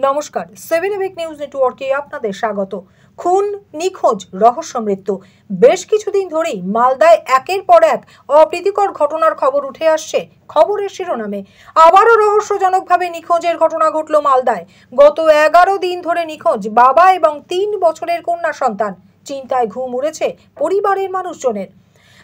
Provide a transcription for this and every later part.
নমস্কার, 7 EPIC news নেটওয়ার্কে আপনাদের স্বাগত। খুন, নিখোঁজ, রহস্য মৃত্যু। বেশ কিছুদিন ধরেই মালদায় একের পর এক অপ্রীতিকর ঘটনার খবর উঠে আসছে খবরের শিরোনামে। আবারও রহস্যজনকভাবে নিখোঁজের ঘটনা ঘটল মালদায়। গত 11 দিন ধরে নিখোঁজ বাবা এবং 3 বছরের কন্যা সন্তান। চিন্তায় ঘুম উড়েছে পরিবারের মানুষজনের।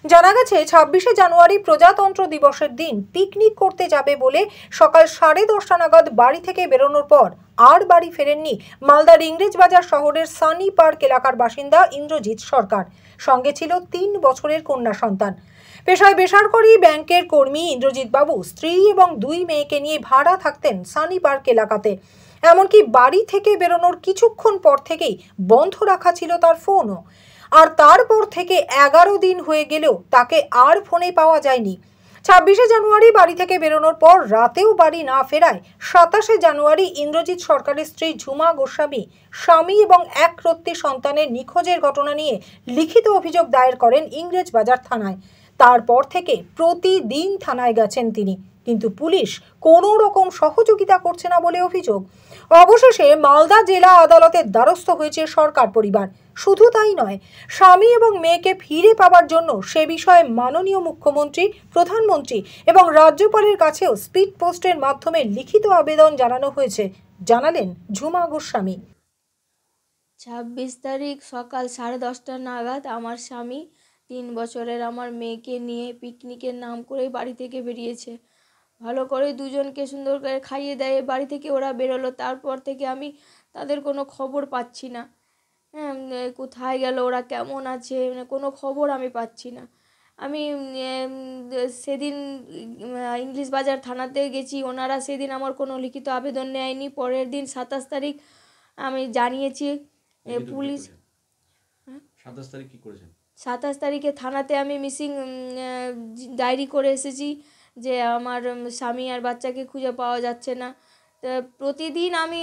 জানা গেছে 26শে জানুয়ারি প্রজাতন্ত্র দিবসের দিন পিকনিক করতে যাবে বলে সকাল 10:30 নাগাদ বাড়ি থেকে বেরোনোর পর আর বাড়ি ফেরেননি মালদার ইংরেজবাজার শহরের সানি পার্ক এলাকার বাসিন্দা ইন্দ্রজিৎ সরকার। সঙ্গে ছিল 3 বছরের কন্যা সন্তান। পেশায় বেসরকারি ব্যাংকের কর্মী ইন্দ্রজিৎ বাবু স্ত্রী এবং 2 মেয়েকে নিয়ে ভাড়া থাকতেন সানি পার্ক এলাকাতে। এমনকি বাড়ি থেকে বেরোনোর কিছুক্ষণ পর থেকেই বন্ধ রাখা ছিল তার ফোনও। আর তারপর থেকে 11 দিন হয়ে গেলেও তাকে আর ফোনে পাওয়া যায়নি। 26শে জানুয়ারি বাড়ি থেকে বেরোনোর পর রাতেও বাড়ি না ফেরায় 27শে জানুয়ারি ইন্দ্রজিৎ সরকারের স্ত্রী ঝুমা গোস্বামী স্বামী এবং এক রত্তি সন্তানের নিখোঁজের ঘটনা নিয়ে লিখিত অভিযোগ দায়ের করেন ইংরেজবাজার থানায়। তারপর থেকে প্রতিদিন থানায় গেছেন তিনি, কিন্তু পুলিশ কোনো রকম সহযোগিতা করছে না বলে অভিযোগ। অবশেষে মালদা জেলা আদালতের দ্বারস্থ হয়েছে সরকার পরিবার। শুধু তাই নয়, স্বামী এবং মেয়েকে ফিরে পাওয়ার জন্য সে বিষয়ে মাননীয় মুখ্যমন্ত্রী, প্রধানমন্ত্রী এবং রাজ্যপালের কাছেও স্পিড পোস্টের মাধ্যমে লিখিত আবেদন জানানো হয়েছে, জানালেন ঝুমা গোস্বামী। 26 তারিখ সকাল 10:30 নাগাদ আমার স্বামী 3 বছরের আমার মেয়েকে নিয়ে পিকনিকের নাম করে বাড়ি থেকে বেরিয়েছে। ভালো করে দুজনকে সুন্দর করে খাইয়ে দেয় বাড়ি থেকে ওরা বেরোলো। তারপর থেকে আমি তাদের কোনো খবর পাচ্ছি না। কোথায় গেল, ওরা কেমন আছে, কোনো খবর আমি পাচ্ছি না। আমি সেদিন ইংলিশ বাজার থানাতে গেছি, ওনারা সেদিন আমার কোনো লিখিত আবেদন নেয়নি। পরের দিন 27 তারিখ আমি জানিয়েছি পুলিশ। 27 তারিখ কি করেছেন? 27 তারিখে থানাতে আমি মিসিং ডায়েরি করে এসেছি যে আমার স্বামী আর বাচ্চাকে খুঁজে পাওয়া যাচ্ছে না। প্রতিদিন আমি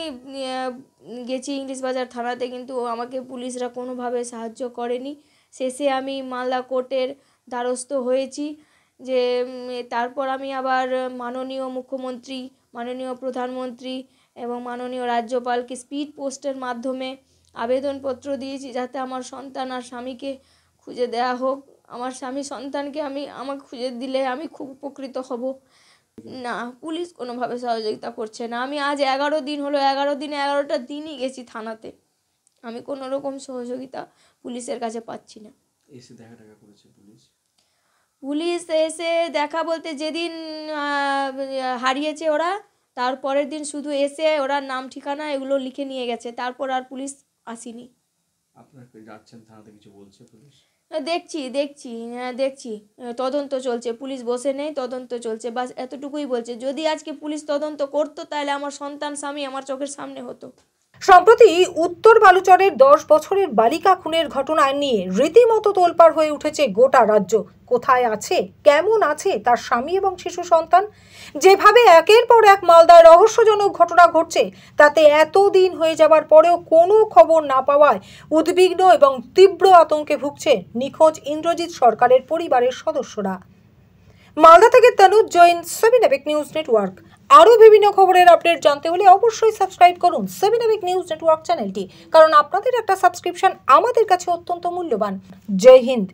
গেছি ইংলিশ বাজার থানাতে, কিন্তু আমাকে পুলিশরা কোনোভাবে সাহায্য করেনি। শেষে আমি মালদা কোর্টের দ্বারস্থ হয়েছি। যে তারপর আমি আবার মাননীয় মুখ্যমন্ত্রী, মাননীয় প্রধানমন্ত্রী এবং মাননীয় রাজ্যপালকে স্পিড পোস্টের মাধ্যমে আবেদনপত্র দিয়েছি যাতে আমার সন্তান আর স্বামীকে খুঁজে দেওয়া হোক। আমার স্বামী সন্তানকে আমাকে খুঁজে দিলে আমি খুব উপকৃত হব। না, পুলিশ কোনোভাবে সহযোগিতা করছে না। আমি আজ 11 দিন হলো, 11টা দিনই গেছি থানাতে, আমি কোনো রকম সহযোগিতা পুলিশের কাছে পাচ্ছি না। এসে দেখা করেছে পুলিশ এসে দেখা বলতে যেদিন হারিয়েছে ওরা, তারপরের দিন শুধু এসে ওরা নাম ঠিকানা এগুলো লিখে নিয়ে গেছে, তারপর আর পুলিশ আসেনি। আপনারা যাচ্ছেন থানাতে, কিছু বলছে পুলিশ? দেখছি তদন্ত চলছে, পুলিশ বসে নেই, তদন্ত চলছে, বাস এতটুকুই বলছে। যদি আজকে পুলিশ তদন্ত করতো তাহলে আমার সন্তান স্বামী আমার চোখের সামনে হতো। সম্প্রতি উত্তর বালুচরের 10 বছরের বালিকা খুনের ঘটনা নিয়ে রীতিমতো তোলপাড় হয়ে উঠেছে গোটা রাজ্য। কোথায় আছে, কেমন আছে তার স্বামী এবং শিশু সন্তান? যেভাবে একের পর এক মালদায় রহস্যজনক ঘটনা ঘটছে, তাতে এত দিন হয়ে যাবার পরেও কোনো খবর না পাওয়ায় উদ্বিগ্ন এবং তীব্র আতঙ্কে ভুগছে নিখোঁজ ইন্দ্রজিৎ সরকারের পরিবারের সদস্যরা। মালদা থেকে Tanuj Jain, 7 EPIC news network. আরও বিভিন্ন খবরের আপডেট জানতে হলে অবশ্যই সাবস্ক্রাইব করুন 7 এবিক নিউজ নেটওয়ার্ক চ্যানেলটি, কারণ আপনাদের একটা সাবস্ক্রিপশন আমাদের কাছে অত্যন্ত মূল্যবান। জয় হিন্দ।